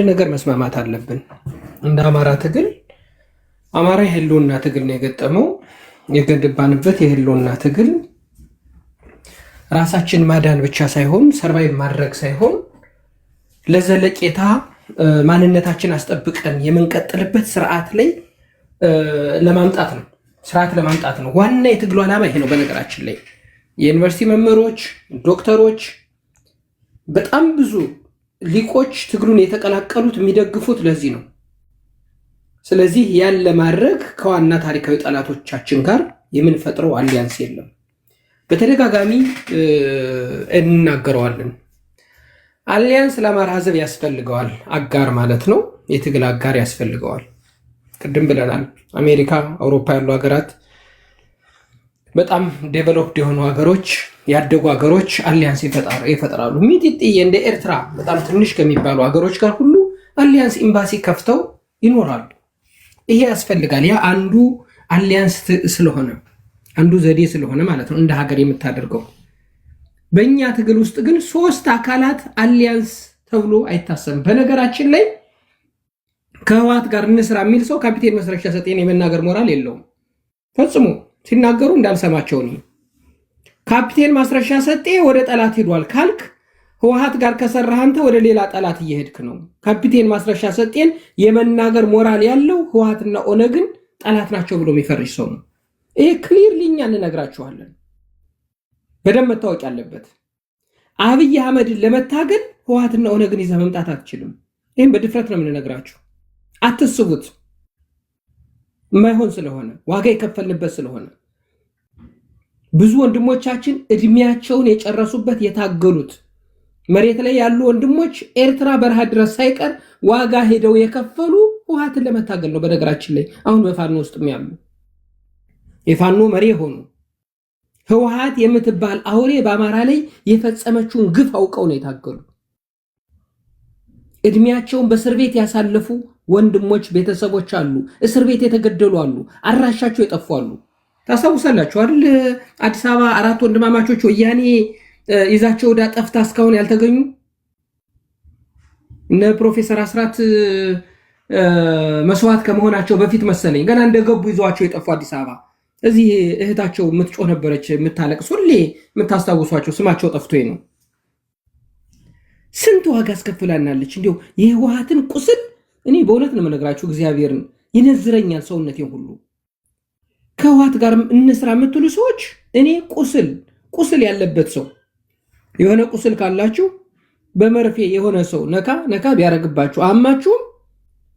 ነገር መስማማት አለብን። እንደ አማራ ትግል አማራ የህልውና ትግል ነው የገጠመው። የገደባንበት የህልውና ትግል ራሳችን ማዳን ብቻ ሳይሆን ሰርቫይቭ ማድረግ ሳይሆን ለዘለቄታ ማንነታችን አስጠብቀን የምንቀጥልበት ስርዓት ላይ ለማምጣት ነው። ስርዓት ለማምጣት ነው ዋና የትግሉ ዓላማ ይሄ ነው። በነገራችን ላይ የዩኒቨርሲቲ መምህሮች፣ ዶክተሮች፣ በጣም ብዙ ሊቆች ትግሉን የተቀላቀሉት የሚደግፉት ለዚህ ነው። ስለዚህ ያን ለማድረግ ከዋና ታሪካዊ ጠላቶቻችን ጋር የምንፈጥረው አሊያንስ የለም። በተደጋጋሚ እንናገረዋለን። አሊያንስ ለአማራ ህዝብ ያስፈልገዋል። አጋር ማለት ነው። የትግል አጋር ያስፈልገዋል። ቅድም ብለናል። አሜሪካ፣ አውሮፓ ያሉ ሀገራት፣ በጣም ዴቨሎፕድ የሆኑ ሀገሮች፣ ያደጉ ሀገሮች አሊያንስ ይፈጥራሉ። ሚጢጥዬ እንደ ኤርትራ በጣም ትንሽ ከሚባሉ ሀገሮች ጋር ሁሉ አሊያንስ ኤምባሲ ከፍተው ይኖራሉ። ይሄ ያስፈልጋል። ያ አንዱ አሊያንስ ስለሆነ አንዱ ዘዴ ስለሆነ ማለት ነው እንደ ሀገር የምታደርገው። በእኛ ትግል ውስጥ ግን ሶስት አካላት አሊያንስ ተብሎ አይታሰብም። በነገራችን ላይ ከህወሓት ጋር እንስራ የሚል ሰው ካፒቴን ማስረሻ ሰጤን የመናገር ሞራል የለውም ፈጽሞ። ሲናገሩ እንዳልሰማቸው ነው። ካፒቴን ማስረሻ ሰጤ ወደ ጠላት ሄዷል ካልክ ህወሓት ጋር ከሰራህ አንተ ወደ ሌላ ጠላት እየሄድክ ነው። ካፒቴን ማስረሻ ሰጤን የመናገር ሞራል ያለው ህወሓትና ኦነግን ጠላት ናቸው ብሎ የሚፈርጅ ሰው ነው። ይሄ ክሊርሊ እኛ እንነግራችኋለን። በደንብ መታወቅ ያለበት አብይ አህመድን ለመታገል ህወሓትና ኦነግን ይዘህ መምጣት አትችልም። ይህም በድፍረት ነው የምንነግራችሁ። አትስቡት። የማይሆን ስለሆነ ዋጋ የከፈልንበት ስለሆነ ብዙ ወንድሞቻችን እድሜያቸውን የጨረሱበት የታገሉት መሬት ላይ ያሉ ወንድሞች ኤርትራ በረሃ ድረስ ሳይቀር ዋጋ ሄደው የከፈሉ ህወሓትን ለመታገል ነው። በነገራችን ላይ አሁን በፋኖ ውስጥም ያሉ የፋኖ መሪ ሆኑ ህወሓት የምትባል አውሬ በአማራ ላይ የፈጸመችውን ግፍ አውቀው ነው የታገሉ። እድሜያቸውን በእስር ቤት ያሳለፉ ወንድሞች ቤተሰቦች አሉ። እስር ቤት የተገደሉ አሉ። አድራሻቸው የጠፉ አሉ። ታስታውሳላችሁ አይደል? አዲስ አበባ 4 ወንድማማቾች ወያኔ ይዛቸው ወደ ጠፍታ እስካሁን ያልተገኙ እነ ፕሮፌሰር አስራት መስዋዕት ከመሆናቸው በፊት መሰለኝ ገና እንደገቡ ይዟቸው የጠፉ አዲስ አበባ። እዚህ እህታቸው የምትጮህ ነበረች የምታለቅስ፣ ሁሌ የምታስታውሷቸው ስማቸው ጠፍቶኝ ነው። ስንት ዋጋ አስከፍላናለች። እንዲሁ የህወሓትን ቁስል እኔ በእውነት ነው የምነግራችሁ፣ እግዚአብሔርን ይነዝረኛል ሰውነቴን ሁሉ። ከህወሓት ጋር እንስራ የምትሉ ሰዎች እኔ ቁስል ያለበት ሰው የሆነ ቁስል ካላችሁ በመርፌ የሆነ ሰው ነካ ቢያረግባችሁ አማችሁም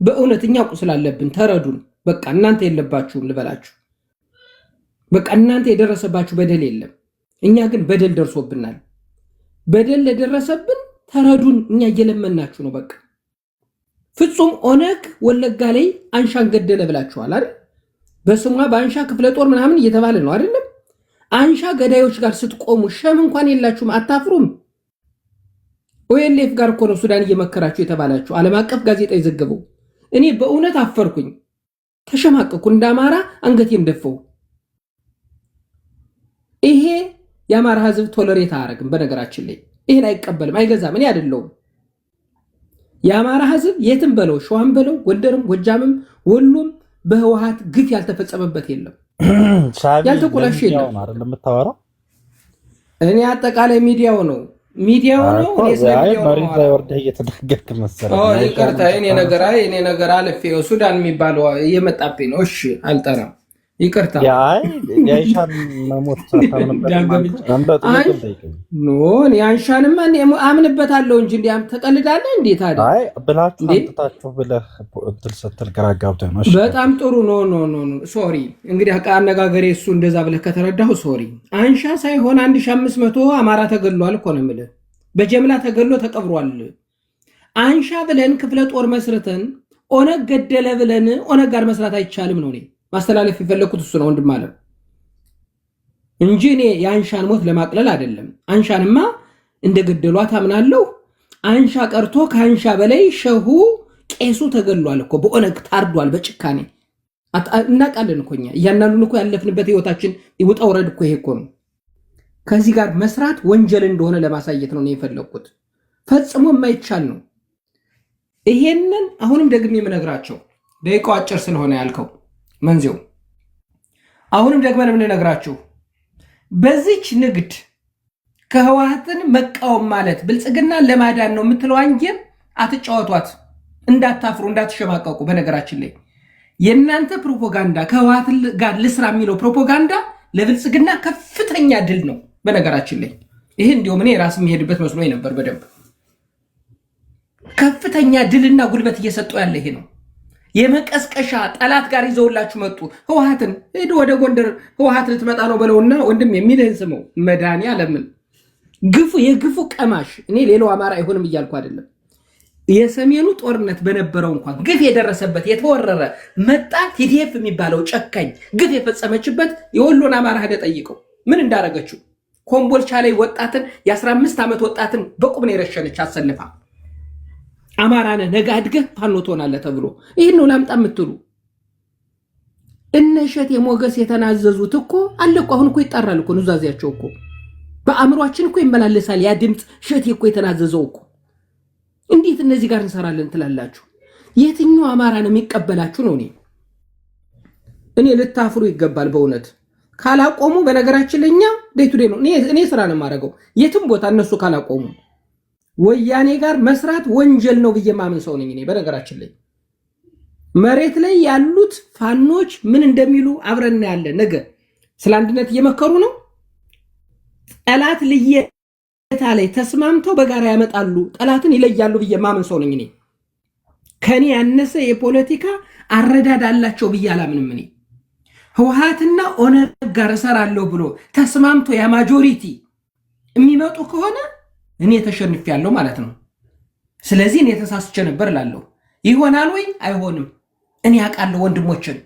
በእውነተኛ ቁስል አለብን ተረዱን። በቃ እናንተ የለባችሁም ልበላችሁ። በቃ እናንተ የደረሰባችሁ በደል የለም። እኛ ግን በደል ደርሶብናል። በደል ለደረሰብን ተረዱን። እኛ እየለመናችሁ ነው። በቃ ፍጹም ኦነግ ወለጋ ላይ አንሻን ገደለ ብላችኋል አይደል? በስሟ በአንሻ ክፍለ ጦር ምናምን እየተባለ ነው አይደለም? አንሻ ገዳዮች ጋር ስትቆሙ ሸም እንኳን የላችሁም? አታፍሩም? ኦኤልኤፍ ጋር እኮ ነው ሱዳን እየመከራችሁ የተባላችሁ ዓለም አቀፍ ጋዜጣ የዘገበው። እኔ በእውነት አፈርኩኝ፣ ተሸማቀኩ፣ እንደ አማራ አንገቴም ደፈው። ይሄ የአማራ ህዝብ ቶለሬት አያደርግም። በነገራችን ላይ ይሄን አይቀበልም፣ አይገዛም። እኔ አይደለሁም። የአማራ ህዝብ የትም በለው ሸዋም በለው ጎንደርም ጎጃምም ወሎም በህወሓት ግፍ ያልተፈጸመበት የለም፣ ያልተቆላሽ የለም። እኔ አጠቃላይ ሚዲያው ነው እኔ መሬት ላይ ወርደህ እየተናገርክ መሰለኝ። ይቅርታ፣ እኔ ነገር አልፌ ሱዳን የሚባለው እየመጣብኝ ነው። እሺ አልጠራም፣ ይቅርታ። የአይሻን መሞት የአይሻንማ አምንበታለሁ እንጂ እንዲያም ተቀልዳለህ እንዴ ታዲያ? ብላችሁ አንጥታችሁ ብለህ እንትን ስትል ግራ ገብቶኝ ነው። በጣም ጥሩ ኖ ሶሪ። እንግዲህ አነጋገሬ እሱ እንደዛ ብለህ ከተረዳሁ ሶሪ። አንሻ ሳይሆን 1500 አማራ ተገድሏል እኮ ነው የምልህ። በጀምላ ተገድሎ ተቀብሯል። አንሻ ብለን ክፍለ ጦር መስርተን ኦነግ ገደለ ብለን ኦነግ ጋር መስራት አይቻልም ነው እኔ ማስተላለፍ የፈለኩት እሱ ነው ወንድም አለ እንጂ እኔ የአንሻን ሞት ለማቅለል አይደለም። አንሻንማ እንደገደሏት አምናለሁ። አንሻ ቀርቶ ከአንሻ በላይ ሸሁ ቄሱ ተገድሏል እኮ በኦነግ ታርዷል በጭካኔ። እናውቃለን እኮ እኛ እያንዳንዱን እኮ ያለፍንበት ህይወታችን ውጣ ውረድ እኮ ይሄ እኮ ነው። ከዚህ ጋር መስራት ወንጀል እንደሆነ ለማሳየት ነው የፈለኩት። ፈጽሞ የማይቻል ነው። ይሄንን አሁንም ደግሜ የምነግራቸው ደቂቃው አጭር ስለሆነ ያልከው መንዚው አሁንም ደግመን የምንነግራችሁ በዚች ንግድ ከህወሓትን መቃወም ማለት ብልጽግና ለማዳን ነው የምትለው አንጀም አትጫወቷት፣ እንዳታፍሩ፣ እንዳትሸማቀቁ። በነገራችን ላይ የእናንተ ፕሮፓጋንዳ ከህወሓት ጋር ልስራ የሚለው ፕሮፓጋንዳ ለብልጽግና ከፍተኛ ድል ነው። በነገራችን ላይ ይሄ እንዲሁም እኔ ራስ የሚሄድበት መስሎኝ ነበር። በደንብ ከፍተኛ ድልና ጉልበት እየሰጠው ያለ ይሄ ነው። የመቀስቀሻ ጠላት ጋር ይዘውላችሁ መጡ። ህወሓትን ሄዶ ወደ ጎንደር ህወሓት ልትመጣ ነው በለውና ወንድም የሚልህን ስመው መድኃኒዓለምን ግፉ የግፉ ቀማሽ። እኔ ሌላው አማራ አይሆንም እያልኩ አይደለም። የሰሜኑ ጦርነት በነበረው እንኳን ግፍ የደረሰበት የተወረረ መጣ ቲዲኤፍ የሚባለው ጨካኝ ግፍ የፈጸመችበት የወሎን አማራ ሄደ ጠይቀው ምን እንዳረገችው። ኮምቦልቻ ላይ ወጣትን የ15 ዓመት ወጣትን በቁም ነው የረሸነች አሰልፋ። አማራነ ነገ አድገህ ፋኖ ትሆናለህ ተብሎ ይህን ነው ላምጣ የምትሉ እነሸት የሞገስ የተናዘዙት እኮ አለ እኮ። አሁን እኮ ይጣራል እኮ ኑዛዜያቸው እኮ በአእምሯችን እኮ ይመላለሳል። ያ ድምፅ ሸት እኮ የተናዘዘው እኮ። እንዴት እነዚህ ጋር እንሰራለን ትላላችሁ? የትኛው አማራ ነው የሚቀበላችሁ ነው? እኔ ልታፍሩ ይገባል በእውነት ካላቆሙ። በነገራችን ለኛ ዴይ ቱ ዴይ ነው እኔ ስራ ነው የማደርገው የትም ቦታ እነሱ ካላቆሙ ወያኔ ጋር መስራት ወንጀል ነው ብዬ ማምን ሰው ነኝ እኔ። በነገራችን ላይ መሬት ላይ ያሉት ፋኖች ምን እንደሚሉ አብረን ያለን ነገ ስለ አንድነት እየመከሩ ነው። ጠላት ልየታ ላይ ተስማምተው በጋራ ያመጣሉ፣ ጠላትን ይለያሉ ብዬ ማምን ሰው ነኝ እኔ። ከኔ ያነሰ የፖለቲካ አረዳድ አላቸው ብዬ አላምንም እኔ። ህወሓትና ኦነግ ጋር እሰራለሁ ብሎ ተስማምቶ ያ ማጆሪቲ የሚመጡ ከሆነ እኔ ተሸንፌያለሁ ማለት ነው። ስለዚህ እኔ ተሳስቼ ነበር እላለሁ። ይሆናል ወይ አይሆንም? እኔ አውቃለሁ ወንድሞችን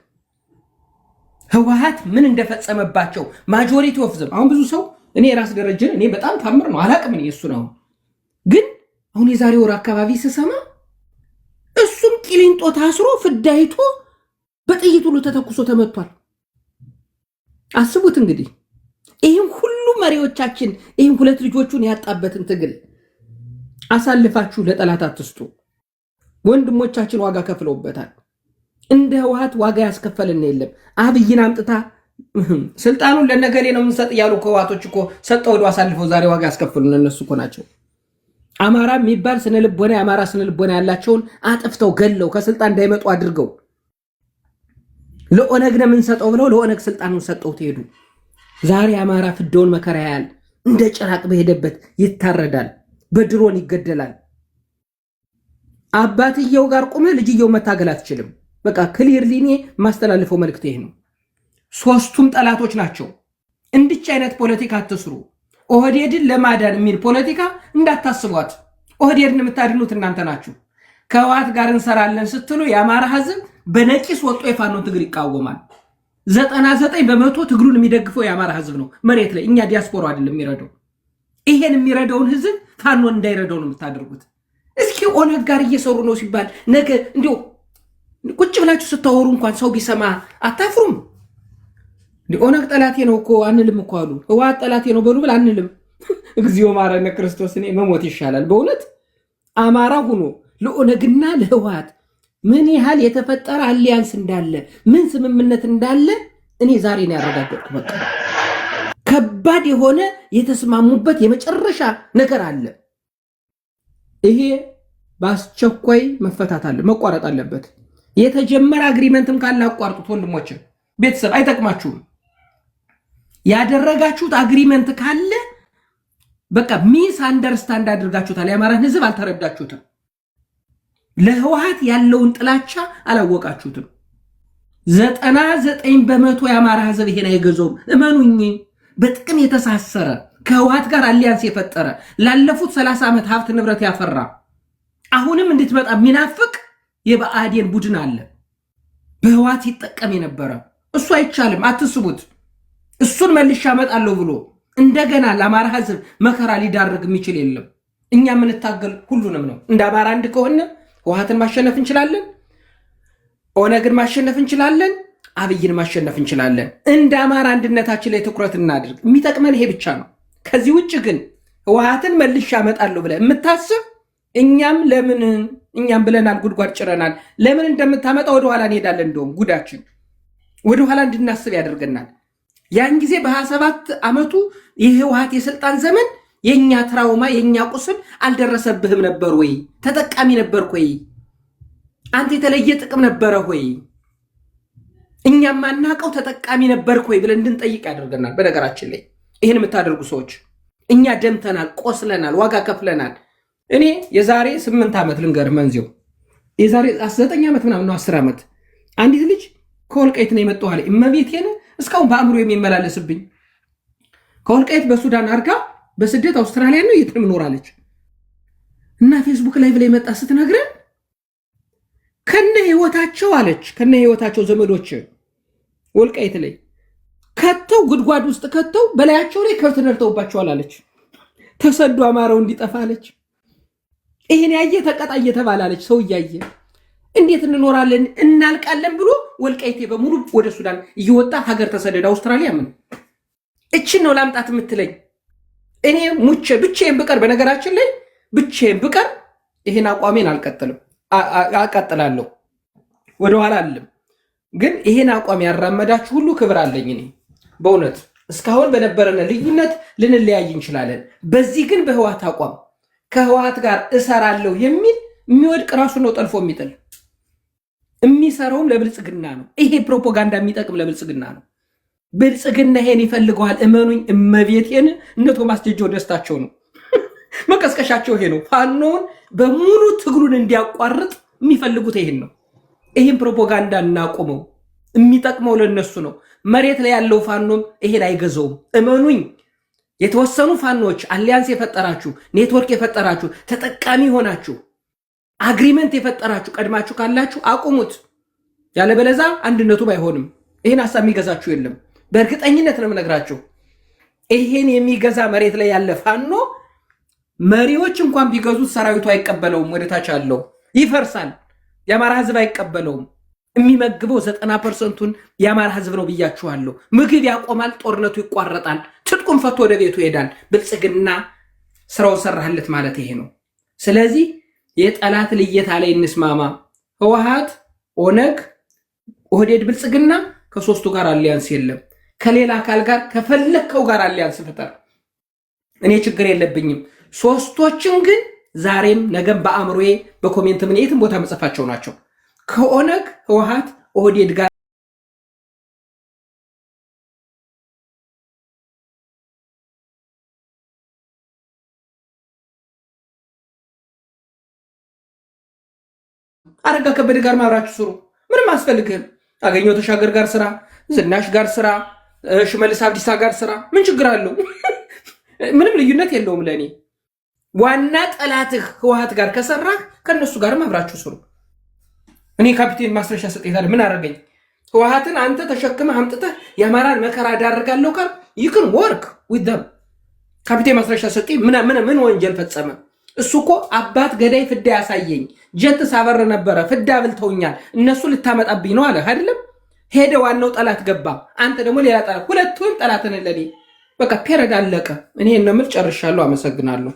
ህወሓት ምን እንደፈጸመባቸው ማጆሪቲ ኦፍ ዘም። አሁን ብዙ ሰው እኔ ራስ ደረጀን እኔ በጣም ታምር ነው አላቅም እኔ እሱ ነው። ግን አሁን የዛሬ ወር አካባቢ ስሰማ እሱም ቂሊንጦ ታስሮ ፍዳይቶ በጥይት ሁሉ ተተኩሶ ተመቷል። አስቡት እንግዲህ ይህም ሁሉ መሪዎቻችን ይህም ሁለት ልጆቹን ያጣበትን ትግል አሳልፋችሁ ለጠላት አትስጡ። ወንድሞቻችን ዋጋ ከፍለውበታል። እንደ ህወሓት ዋጋ ያስከፈልን የለም። አብይን አምጥታ ስልጣኑን ለነገሌ ነው የምንሰጥ እያሉ ህወሓቶች እኮ ሰጠው ወደ አሳልፈው ዛሬ ዋጋ ያስከፍሉን እነሱ እኮ ናቸው። አማራ የሚባል ስነልቦና የአማራ ስነልቦና ያላቸውን አጥፍተው ገለው ከስልጣን እንዳይመጡ አድርገው ለኦነግ ነው የምንሰጠው ብለው ለኦነግ ስልጣኑን ሰጠው ትሄዱ። ዛሬ አማራ ፍዳውን መከራ ያያል። እንደ ጭራቅ በሄደበት ይታረዳል፣ በድሮን ይገደላል። አባትየው ጋር ቆመ ልጅየው መታገል አትችልም። በቃ ክሊርሊ እኔ ማስተላልፈው መልእክት ይሄ ነው። ሶስቱም ጠላቶች ናቸው። እንድች አይነት ፖለቲካ አትስሩ። ኦህዴድን ለማዳን የሚል ፖለቲካ እንዳታስቧት። ኦህዴድን የምታድኑት እናንተ ናችሁ። ከህወሓት ጋር እንሰራለን ስትሉ የአማራ ህዝብ በነቂስ ወጥቶ የፋኖን ትግል ይቃወማል። 99% ትግሉን የሚደግፈው የአማራ ህዝብ ነው መሬት ላይ። እኛ ዲያስፖራ አይደለም የሚረዳው። ይሄን የሚረዳውን ህዝብ ፋኖን እንዳይረዳው ነው የምታደርጉት። እስኪ ኦነግ ጋር እየሰሩ ነው ሲባል ነገ እንዲሁ ቁጭ ብላችሁ ስታወሩ እንኳን ሰው ቢሰማ አታፍሩም? ኦነግ ጠላቴ ነው እኮ አንልም እኮ አሉ። ህወሓት ጠላቴ ነው በሉ ብል አንልም። እግዚኦ ማረነ ክርስቶስ። እኔ መሞት ይሻላል በእውነት። አማራ ሁኖ ለኦነግና ለህወሓት ምን ያህል የተፈጠረ አሊያንስ እንዳለ ምን ስምምነት እንዳለ እኔ ዛሬ ነው ያረጋገጥኩ። በቃ ከባድ የሆነ የተስማሙበት የመጨረሻ ነገር አለ። ይሄ በአስቸኳይ መፈታት አለ መቋረጥ አለበት። የተጀመረ አግሪመንትም ካለ አቋርጡት ወንድሞች። ቤተሰብ አይጠቅማችሁም። ያደረጋችሁት አግሪመንት ካለ በቃ ሚስ አንደርስታንድ አድርጋችሁታል። የአማራን ህዝብ አልተረዳችሁትም። ለህወሓት ያለውን ጥላቻ አላወቃችሁትም። 99% የአማራ ህዝብ ይሄን አይገዛውም። እመኑኝ። በጥቅም የተሳሰረ ከህወሓት ጋር አሊያንስ የፈጠረ ላለፉት 30 ዓመት ሀብት ንብረት ያፈራ አሁንም እንድትመጣ የሚናፍቅ የብአዴን ቡድን አለ። በህወሓት ይጠቀም የነበረ እሱ አይቻልም። አትስቡት። እሱን መልሻ እመጣለሁ ብሎ እንደገና ለአማራ ህዝብ መከራ ሊዳርግ የሚችል የለም። እኛ የምንታገል ሁሉንም ነው። እንደ አማራ አንድ ከሆነ ህወሓትን ማሸነፍ እንችላለን፣ ኦነግን ማሸነፍ እንችላለን፣ አብይን ማሸነፍ እንችላለን። እንደ አማራ አንድነታችን ላይ ትኩረት እናድርግ። የሚጠቅመን ይሄ ብቻ ነው። ከዚህ ውጭ ግን ህወሓትን መልሻ እመጣለሁ ብለህ የምታስብ እኛም ለምን እኛም ብለናል፣ ጉድጓድ ጭረናል። ለምን እንደምታመጣ ወደኋላ እንሄዳለን። እንደውም ጉዳችን ወደኋላ እንድናስብ ያደርገናል። ያን ጊዜ በ27 ዓመቱ የህወሓት የስልጣን ዘመን የኛ ትራውማ የኛ ቁስል አልደረሰብህም ነበር ወይ? ተጠቃሚ ነበር ወይ? አንተ የተለየ ጥቅም ነበረ ወይ? እኛም ማናቀው ተጠቃሚ ነበር ወይ ብለን እንድንጠይቅ ያደርገናል። በነገራችን ላይ ይህን የምታደርጉ ሰዎች እኛ ደምተናል፣ ቆስለናል፣ ዋጋ ከፍለናል። እኔ የዛሬ 8 ዓመት ልንገር መንዚው የዛሬ 9 ዓመት ምናምን ነው 10 ዓመት አንዲት ልጅ ከወልቃይት ነው የመጣው አለ። እመቤቴን እስካሁን በአእምሮ የሚመላለስብኝ ከወልቃይት በሱዳን አርጋ በስደት አውስትራሊያ ነው የትም ኖራለች እና ፌስቡክ ላይቭ ላይ መጣ ስትነግረን ከነ ህይወታቸው አለች ከነ ህይወታቸው ዘመዶች ወልቃይት ላይ ከተው ጉድጓድ ውስጥ ከተው በላያቸው ላይ ከብት ነርተውባቸዋል አለች። ተሰዶ አማራው እንዲጠፋ አለች። ይሄን ያየ ተቀጣ እየተባለ አለች። ሰው እያየ እንዴት እንኖራለን እናልቃለን ብሎ ወልቃይቴ በሙሉ ወደ ሱዳን እየወጣ ሀገር ተሰደደ። አውስትራሊያ ምን እቺን ነው ላምጣት የምትለኝ? እኔ ሙቼ ብቻዬን ብቀር በነገራችን ላይ ብቻዬን ብቀር ይሄን አቋሜን አልቀጥልም፣ አቀጥላለሁ፣ ወደኋላ አልልም። ግን ይሄን አቋም ያራመዳችሁ ሁሉ ክብር አለኝ። እኔ በእውነት እስካሁን በነበረን ልዩነት ልንለያይ እንችላለን። በዚህ ግን በህወሓት አቋም ከህወሓት ጋር እሰራለሁ የሚል የሚወድቅ ራሱ ነው ጠልፎ የሚጥል። የሚሰራውም ለብልጽግና ነው። ይሄ ፕሮፓጋንዳ የሚጠቅም ለብልጽግና ነው። ብልጽግና ይሄን ይፈልገዋል። እመኑኝ፣ እመቤቴን እነ ቶማስ ጀጆ ደስታቸው ነው መቀስቀሻቸው ይሄ ነው። ፋኖን በሙሉ ትግሉን እንዲያቋርጥ የሚፈልጉት ይሄን ነው። ይሄን ፕሮፓጋንዳ እናቆመው። የሚጠቅመው ለነሱ ነው። መሬት ላይ ያለው ፋኖም ይሄን አይገዛውም። እመኑኝ። የተወሰኑ ፋኖች አሊያንስ የፈጠራችሁ ኔትወርክ የፈጠራችሁ ተጠቃሚ ሆናችሁ አግሪመንት የፈጠራችሁ ቀድማችሁ ካላችሁ አቁሙት። ያለበለዛ አንድነቱም አይሆንም። ይሄን ሐሳብ የሚገዛችሁ የለም። በእርግጠኝነት ነው የምነግራችሁ። ይሄን የሚገዛ መሬት ላይ ያለ ፋኖ መሪዎች እንኳን ቢገዙት ሰራዊቱ አይቀበለውም። ወደታች አለው ይፈርሳል። የአማራ ህዝብ አይቀበለውም። የሚመግበው 90%ቱን የአማራ ህዝብ ነው ብያችኋለሁ። ምግብ ያቆማል፣ ጦርነቱ ይቋረጣል፣ ትጥቁን ፈቶ ወደ ቤቱ ይሄዳል። ብልጽግና ስራው ሰራህለት ማለት ይሄ ነው። ስለዚህ የጠላት ልየታ ላይ እንስማማ። ህወሓት፣ ኦነግ፣ ኦህዴድ፣ ብልጽግና ከሶስቱ ጋር አሊያንስ የለም። ከሌላ አካል ጋር ከፈለከው ጋር አሊያንስ ፍጠር። እኔ ችግር የለብኝም። ሶስቶችን ግን ዛሬም ነገም በአእምሮዬ በኮሜንት ምን የትም ቦታ መጽፋቸው ናቸው። ከኦነግ፣ ህወሓት፣ ኦህዴድ ጋር አረጋ ከበደ ጋር ማብራችሁ ስሩ። ምንም አስፈልግህም። አገኘሁ ተሻገር ጋር ስራ፣ ዝናሽ ጋር ስራ፣ ሽመልስ አብዲሳ ጋር ስራ። ምን ችግር አለው? ምንም ልዩነት የለውም ለእኔ። ዋና ጠላትህ ህወሓት ጋር ከሰራህ ከነሱ ጋር ማብራችሁ ስሩ። እኔ ካፒቴን ማስረሻ ሰጤታለ ምን አደረገኝ? ህወሓትን አንተ ተሸክመህ አምጥተህ የአማራን መከራ ዳርጋለሁ ካል ይክን ወርክ ዊዝ ደም። ካፒቴን ማስረሻ ሰጤ ምን ወንጀል ፈጸመ? እሱ እኮ አባት ገዳይ ፍዳ ያሳየኝ ጀት ሳበር ነበረ፣ ፍዳ ብልተውኛል፣ እነሱ ልታመጣብኝ ነው አለ አይደለም? ሄደ፣ ዋናው ጠላት ገባ። አንተ ደግሞ ሌላ ጠላት፣ ሁለቱም ጠላትን ለኔ። በቃ ፔረድ አለቀ። እኔ ነው የምል። ጨርሻለሁ። አመሰግናለሁ።